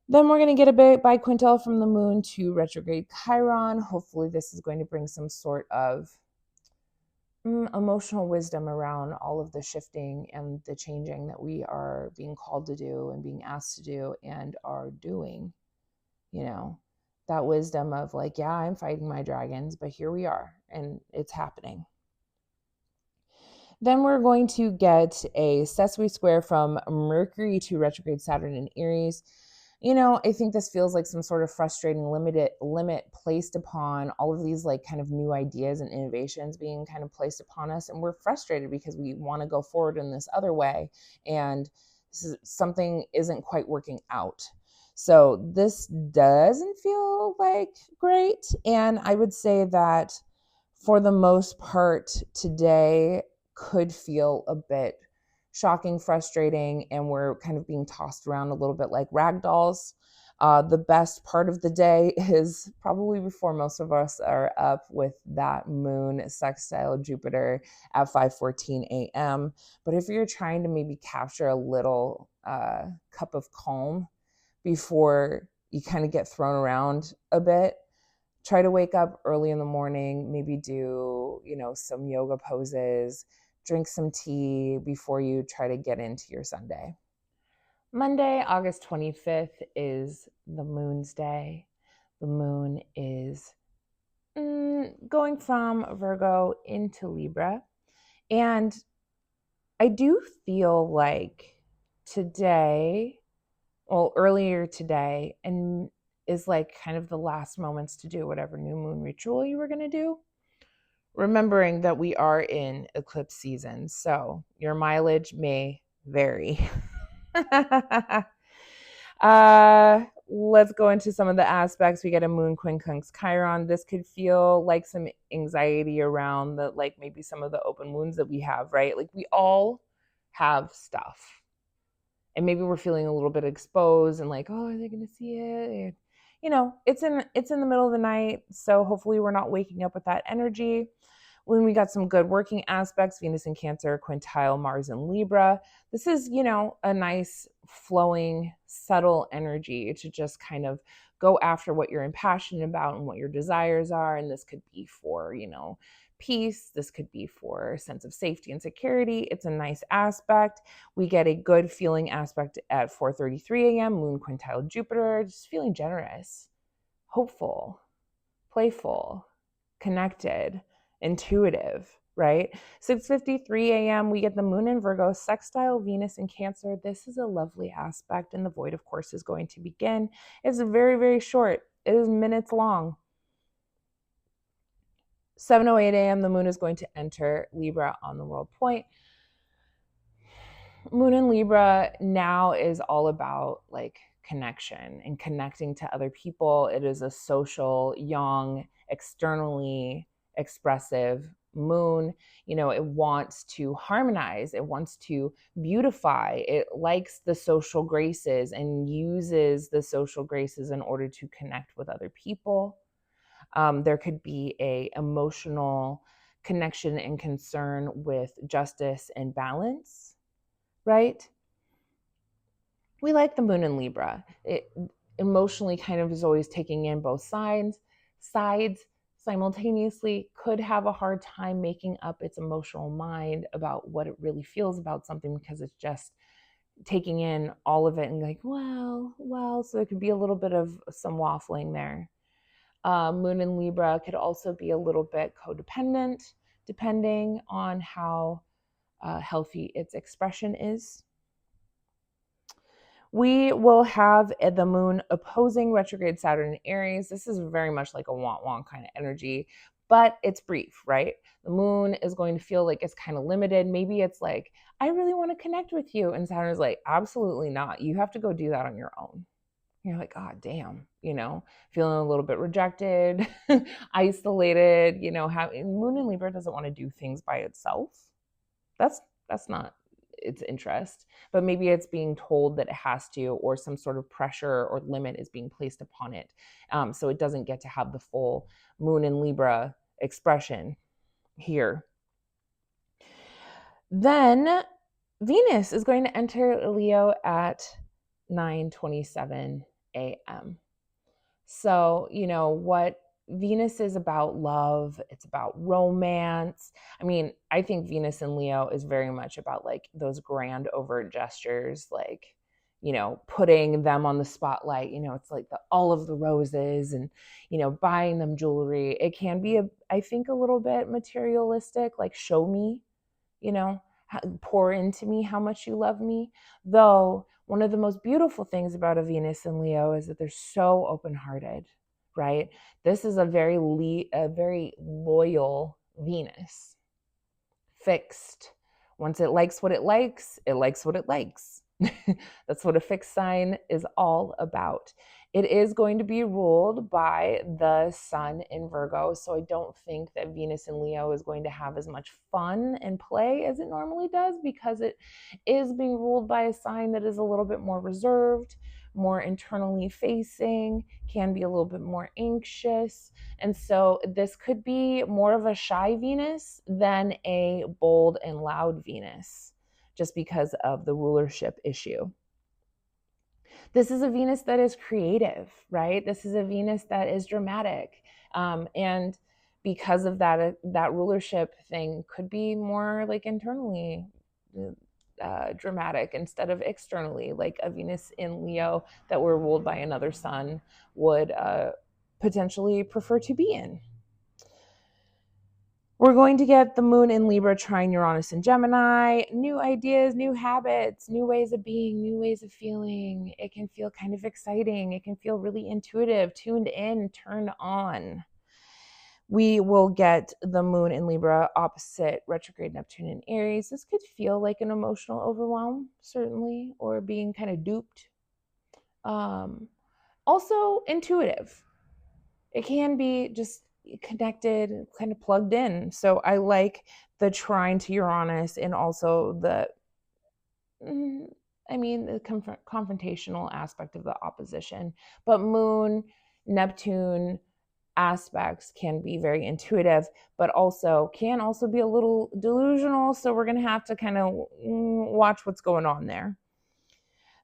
Then we're going to get a bit biquintal from the moon to retrograde Chiron. Hopefully this is going to bring some sort of emotional wisdom around all of the shifting and the changing that we are being called to do and being asked to do and are doing. That wisdom of like, yeah, I'm fighting my dragons, but here we are and it's happening. Then we're going to get a sesqui-square from Mercury to retrograde Saturn in Aries. I think this feels like some sort of frustrating limit placed upon all of these like kind of new ideas and innovations being kind of placed upon us. And we're frustrated because we want to go forward in this other way, and something isn't quite working out. So this doesn't feel like great. And I would say that for the most part today could feel a bit shocking, frustrating, and we're kind of being tossed around a little bit like rag dolls. The best part of the day is probably before most of us are up with that moon sextile Jupiter at 5:14 a.m. But if you're trying to maybe capture a little cup of calm before you kind of get thrown around a bit, try to wake up early in the morning, maybe do, some yoga poses, drink some tea before you try to get into your Sunday. Monday, August 25th is the moon's day. The moon is going from Virgo into Libra. And I do feel like earlier today, and is like kind of the last moments to do whatever new moon ritual you were going to do. remembering that we are in eclipse season, so your mileage may vary. Let's go into some of the aspects. We get a moon quincunx Chiron. This could feel like some anxiety around the, like maybe some of the open wounds that we have, right? Like we all have stuff. And maybe we're feeling a little bit exposed and like, oh, are they going to see it? You know, it's in the middle of the night, so hopefully we're not waking up with that energy. When we got some good working aspects, Venus in Cancer, quintile, Mars in Libra. This is, you know, a nice flowing, subtle energy to just kind of go after what you're impassioned about and what your desires are. And this could be for, you know, peace. This could be for a sense of safety and security. It's a nice aspect. We get a good feeling aspect at 4:33 a.m., moon quintile Jupiter, just feeling generous, hopeful, playful, connected, intuitive, right? 6:53 a.m., we get the moon in Virgo, sextile Venus in Cancer. This is a lovely aspect, and the void, of course, is going to begin. It's very, very short. It is minutes long. 7:08 a.m., the moon is going to enter Libra on the world point. Moon in Libra now is all about like connection and connecting to other people. It is a social, young, externally expressive moon. You know, it wants to harmonize, it wants to beautify, it likes the social graces and uses the social graces in order to connect with other people. There could be a emotional connection and concern with justice and balance, right? We like the moon in Libra. It emotionally kind of is always taking in both sides simultaneously, could have a hard time making up its emotional mind about what it really feels about something because it's just taking in all of it and like, well, so there could be a little bit of some waffling there. Moon in Libra could also be a little bit codependent, depending on how healthy its expression is. We will have the moon opposing retrograde Saturn in Aries. This is very much like a want kind of energy, but it's brief, right? The moon is going to feel like it's kind of limited. Maybe it's like, I really want to connect with you. And Saturn is like, absolutely not. You have to go do that on your own. You're like, God damn, you know, feeling a little bit rejected, isolated, you know, moon in Libra doesn't want to do things by itself. That's not its interest, but maybe it's being told that it has to, or some sort of pressure or limit is being placed upon it. So it doesn't get to have the full moon in Libra expression here. Then Venus is going to enter Leo at 9:27 a.m. So, you know, what Venus is about love, it's about romance. I mean, I think Venus in Leo is very much about like those grand overt gestures, like, you know, putting them on the spotlight. You know, it's like all of the roses and, you know, buying them jewelry. It can be, I think, a little bit materialistic, like show me, you know, pour into me how much you love me. Though one of the most beautiful things about a Venus in Leo is that they're so open-hearted, right? This is a very loyal Venus, fixed. Once it likes what it likes, it likes what it likes. That's what a fixed sign is all about. It is going to be ruled by the sun in Virgo, so I don't think that Venus in Leo is going to have as much fun and play as it normally does, because it is being ruled by a sign that is a little bit more reserved, more internally facing, can be a little bit more anxious. And so this could be more of a shy Venus than a bold and loud Venus, just because of the rulership issue. This is a Venus that is creative, right? This is a Venus that is dramatic. And because of that rulership thing could be more like internally dramatic instead of externally, like a Venus in Leo that were ruled by another sun would potentially prefer to be in. We're going to get the moon in Libra trine Uranus and Gemini. New ideas, new habits, new ways of being, new ways of feeling. It can feel kind of exciting. It can feel really intuitive, tuned in, turned on. We will get the moon in Libra opposite retrograde Neptune in Aries. This could feel like an emotional overwhelm, certainly, or being kind of duped. Also intuitive. It can be just connected, kind of plugged in. So I like the trine to Uranus and also the confrontational aspect of the opposition. But Moon, Neptune aspects can be very intuitive, but can also be a little delusional. So we're going to have to kind of watch what's going on there.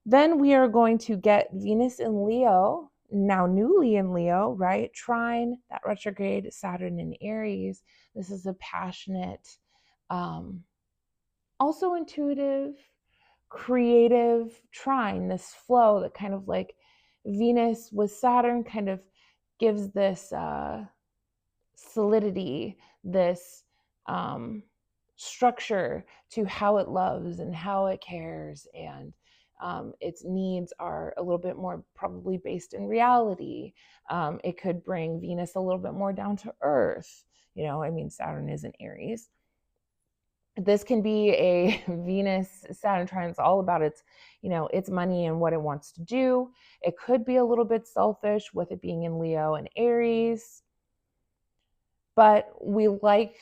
Then we are going to get Venus in Leo, now newly in Leo, right? Trine that retrograde Saturn in Aries. This is a passionate, also intuitive, creative trine, this flow that kind of like Venus with Saturn kind of gives this solidity, this structure to how it loves and how it cares, and its needs are a little bit more probably based in reality. It could bring Venus a little bit more down to earth. Saturn is in Aries. This can be a Venus Saturn trine. It's all about its money and what it wants to do. It could be a little bit selfish with it being in Leo and Aries. But we like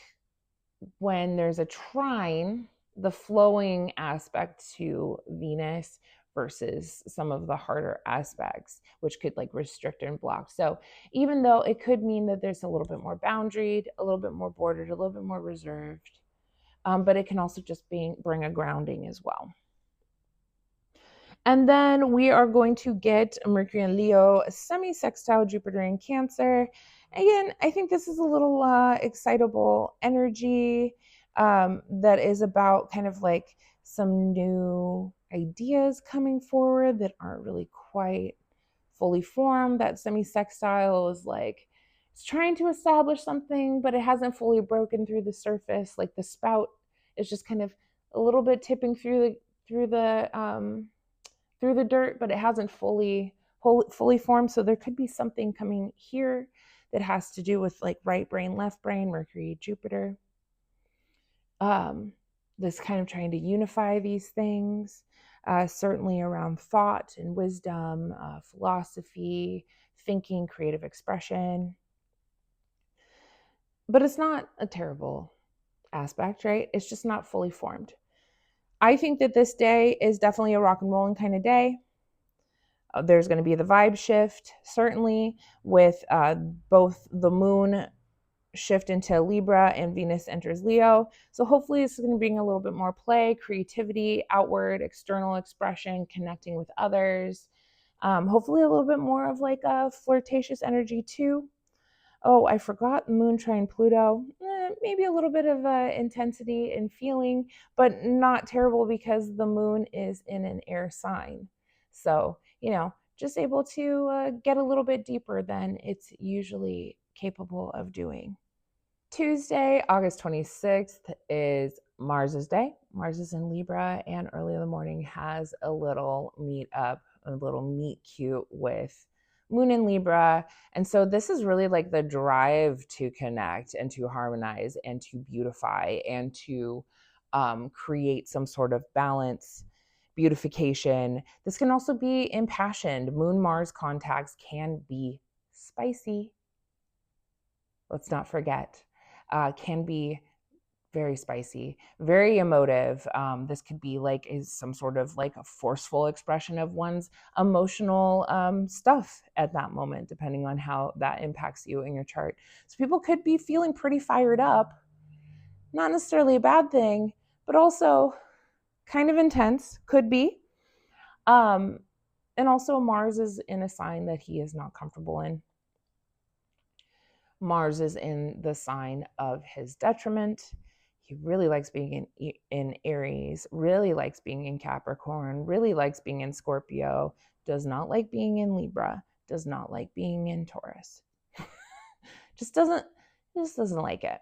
when there's a trine, the flowing aspect to Venus versus some of the harder aspects, which could like restrict and block. So even though it could mean that there's a little bit more boundaried, a little bit more bordered, a little bit more reserved, but it can also just bring a grounding as well. And then we are going to get Mercury in Leo, semi-sextile Jupiter in Cancer. Again, I think this is a little excitable energy that is about kind of like some new ideas coming forward that aren't really quite fully formed. That semi-sextile is like it's trying to establish something, but it hasn't fully broken through the surface. Like the spout is just kind of a little bit tipping through the dirt, but it hasn't fully formed. So there could be something coming here that has to do with like right brain, left brain, Mercury, Jupiter. This kind of trying to unify these things, certainly around thought and wisdom, philosophy, thinking, creative expression. But it's not a terrible aspect, right? It's just not fully formed. I think that this day is definitely a rock and rolling kind of day. There's going to be the vibe shift, certainly, with both the moon shift into Libra and Venus enters Leo. So hopefully this is going to bring a little bit more play, creativity, outward, external expression, connecting with others. Hopefully a little bit more of like a flirtatious energy too. Oh, I forgot Moon trine Pluto. Maybe a little bit of intensity and feeling, but not terrible because the moon is in an air sign. So, just able to get a little bit deeper than it's usually capable of doing. Tuesday, August 26th is Mars's day. Mars is in Libra, and early in the morning has a little meet cute with Moon in Libra. And so this is really like the drive to connect and to harmonize and to beautify and to create some sort of balance, beautification. This can also be impassioned. Moon-Mars contacts can be spicy. Let's not forget. Can be very spicy, very emotive. This could be like some sort of like a forceful expression of one's emotional stuff at that moment, depending on how that impacts you in your chart. So people could be feeling pretty fired up, not necessarily a bad thing, but also kind of intense, could be. And also Mars is in a sign that he is not comfortable in. Mars is in the sign of his detriment. He really likes being in Aries, really likes being in Capricorn, really likes being in Scorpio, does not like being in Libra, does not like being in Taurus. just doesn't like it.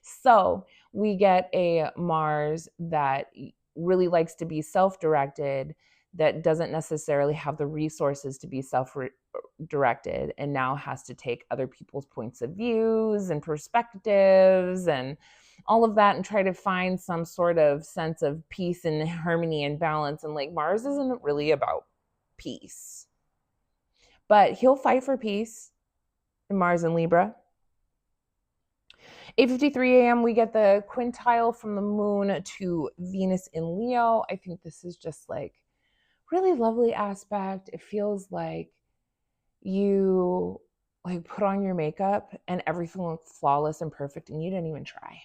So we get a Mars that really likes to be self-directed, that doesn't necessarily have the resources to be directed and now has to take other people's points of views and perspectives and all of that and try to find some sort of sense of peace and harmony and balance. And like Mars isn't really about peace, but he'll fight for peace in Mars and Libra. 8:53 a.m. we get the quintile from the moon to Venus in Leo. I think this is just like really lovely aspect. It feels like you like put on your makeup and everything looked flawless and perfect and you didn't even try,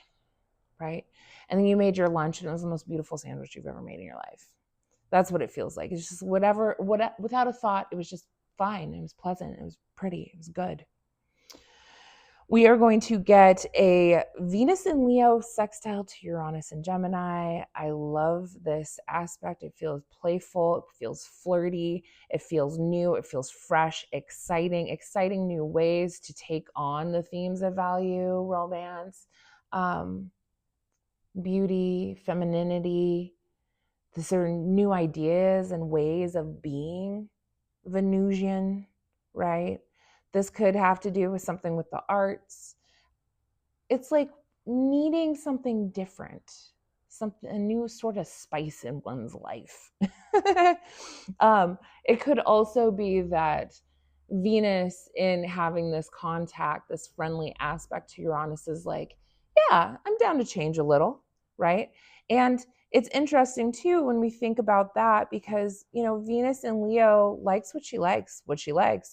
right? And then you made your lunch and it was the most beautiful sandwich you've ever made in your life. That's what it feels like. It's just whatever, without a thought, it was just fine. It was pleasant. It was pretty. It was good. We are going to get a Venus in Leo sextile to Uranus and Gemini. I love this aspect. It feels playful. It feels flirty. It feels new. It feels fresh, exciting new ways to take on the themes of value, romance, beauty, femininity. These are new ideas and ways of being Venusian, right? This could have to do with something with the arts. It's like needing something different, a new sort of spice in one's life. It could also be that Venus, in having this contact, this friendly aspect to Uranus, is like, yeah, I'm down to change a little, right? And it's interesting too when we think about that because, you know, Venus in Leo likes what she likes.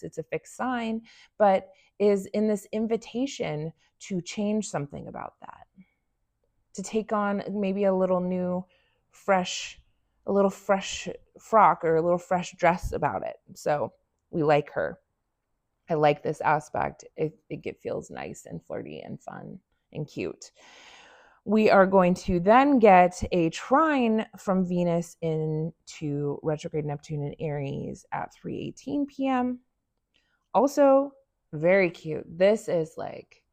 It's a fixed sign, but is in this invitation to change something about that, to take on maybe a little fresh frock or a little fresh dress about it. So we like her. I like this aspect. It feels nice and flirty and fun and cute. We are going to then get a trine from Venus into retrograde Neptune in Aries at 3:18 p.m. Also, very cute. This is like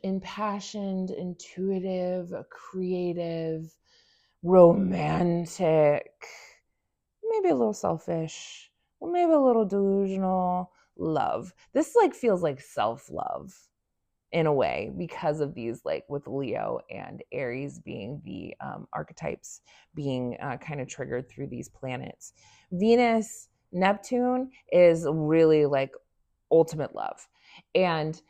impassioned, intuitive, creative, romantic, maybe a little selfish, maybe a little delusional love. This like feels like self-love in a way because of these, like with Leo and Aries being the archetypes being kind of triggered through these planets. Venus, Neptune is really like ultimate love. And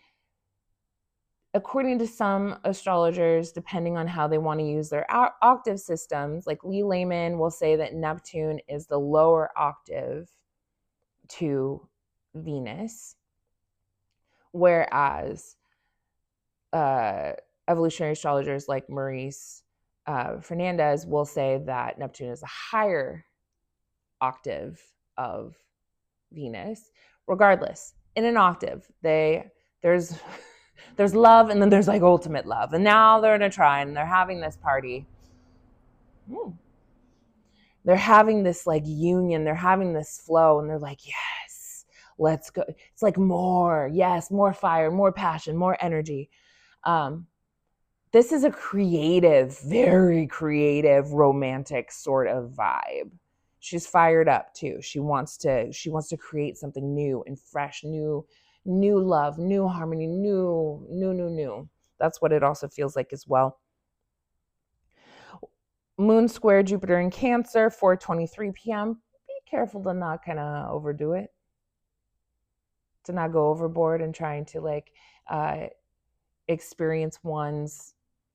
according to some astrologers, depending on how they want to use their octave systems, like Lee Lehman will say that Neptune is the lower octave to Venus, whereas evolutionary astrologers like Maurice Fernandez will say that Neptune is a higher octave of Venus. Regardless, in an octave, there's love and then there's like ultimate love. And now they're in a trine and they're having this party. They're having this like union, they're having this flow, and they're like, yes, let's go. It's like more, yes, more fire, more passion, more energy. This is a creative, very creative, romantic sort of vibe. She's fired up too. She wants to create something new and fresh, new love, new harmony, new. That's what it also feels like as well. Moon square Jupiter in Cancer, 4:23 p.m. Be careful to not kind of overdo it, to not go overboard and trying to like experience one's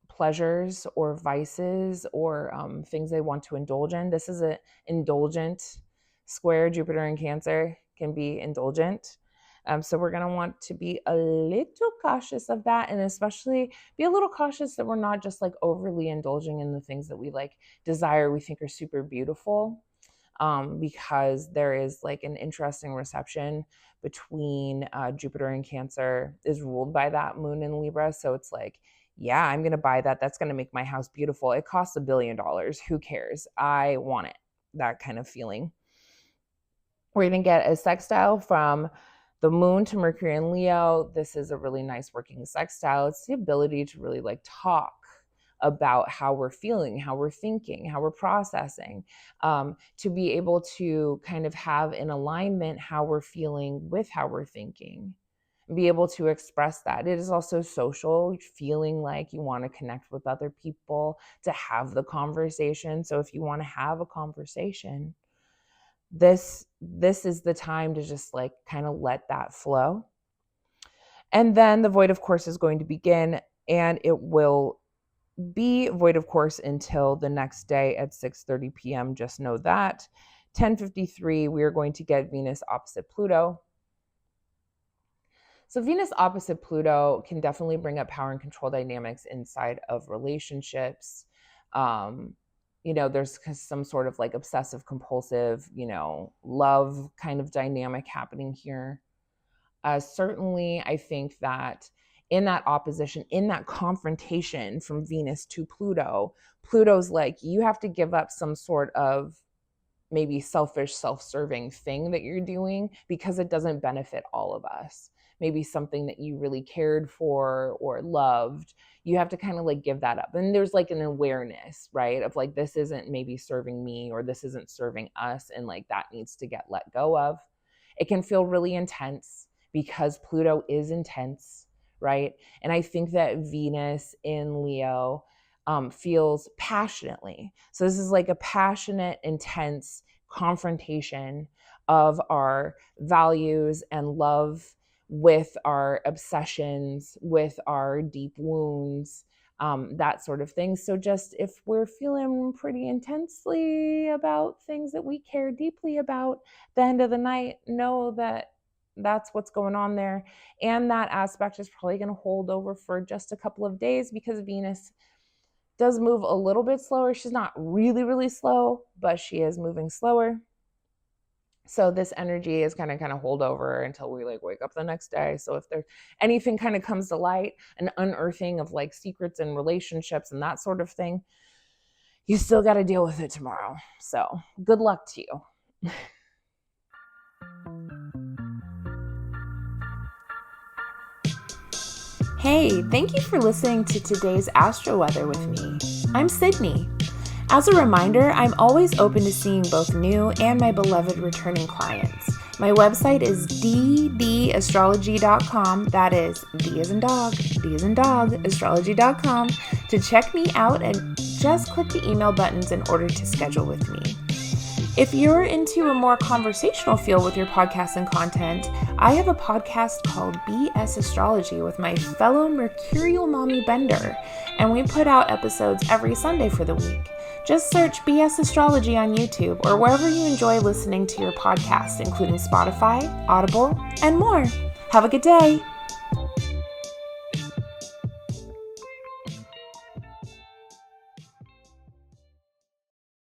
pleasures or vices or things they want to indulge in. This is an indulgent square. Jupiter in Cancer can be indulgent. So we're going to want to be a little cautious of that, and especially be a little cautious that we're not just like overly indulging in the things that we like desire, we think are super beautiful, because there is like an interesting reception between Jupiter in Cancer is ruled by that moon in Libra. So it's like, yeah, I'm going to buy that. That's going to make my house beautiful. It costs $1 billion. Who cares? I want it. That kind of feeling. We're going to get a sextile from the moon to Mercury in Leo. This is a really nice working sextile. It's the ability to really like talk about how we're feeling, how we're thinking, how we're processing, to be able to kind of have in alignment how we're feeling with how we're thinking, be able to express that. It is also social, feeling like you want to connect with other people, to have the conversation. So if you want to have a conversation, this is the time to just like kind of let that flow. And then the void, of course, is going to begin, and it will be void, of course, until the next day at 6:30 p.m. Just know that. 10:53, we are going to get Venus opposite Pluto. So Venus opposite Pluto can definitely bring up power and control dynamics inside of relationships. There's some sort of like obsessive compulsive, love kind of dynamic happening here. Certainly, I think that in that opposition, in that confrontation from Venus to Pluto, Pluto's like, you have to give up some sort of maybe selfish, self-serving thing that you're doing because it doesn't benefit all of us. Maybe something that you really cared for or loved, you have to kind of like give that up. And there's like an awareness, right? Of like, this isn't maybe serving me, or this isn't serving us. And like that needs to get let go of. It can feel really intense because Pluto is intense, right? And I think that Venus in Leo feels passionately. So this is like a passionate, intense confrontation of our values and love with our obsessions, with our deep wounds, that sort of thing. So just if we're feeling pretty intensely about things that we care deeply about, the end of the night, know that that's what's going on there. And that aspect is probably going to hold over for just a couple of days because Venus does move a little bit slower. She's not really, really slow, but she is moving slower. So this energy is going to kind of hold over until we like wake up the next day. So if there's anything kind of comes to light, an unearthing of like secrets and relationships and that sort of thing, you still got to deal with it tomorrow. So good luck to you. Hey, thank you for listening to today's Astro Weather with me. I'm Sydney. As a reminder, I'm always open to seeing both new and my beloved returning clients. My website is ddastrology.com. That is D as in dog, astrology.com to check me out and just click the email buttons in order to schedule with me. If you're into a more conversational feel with your podcast and content, I have a podcast called BS Astrology with my fellow Mercurial Mommy Bender, and we put out episodes every Sunday for the week. Just search BS Astrology on YouTube or wherever you enjoy listening to your podcast, including Spotify, Audible, and more. Have a good day.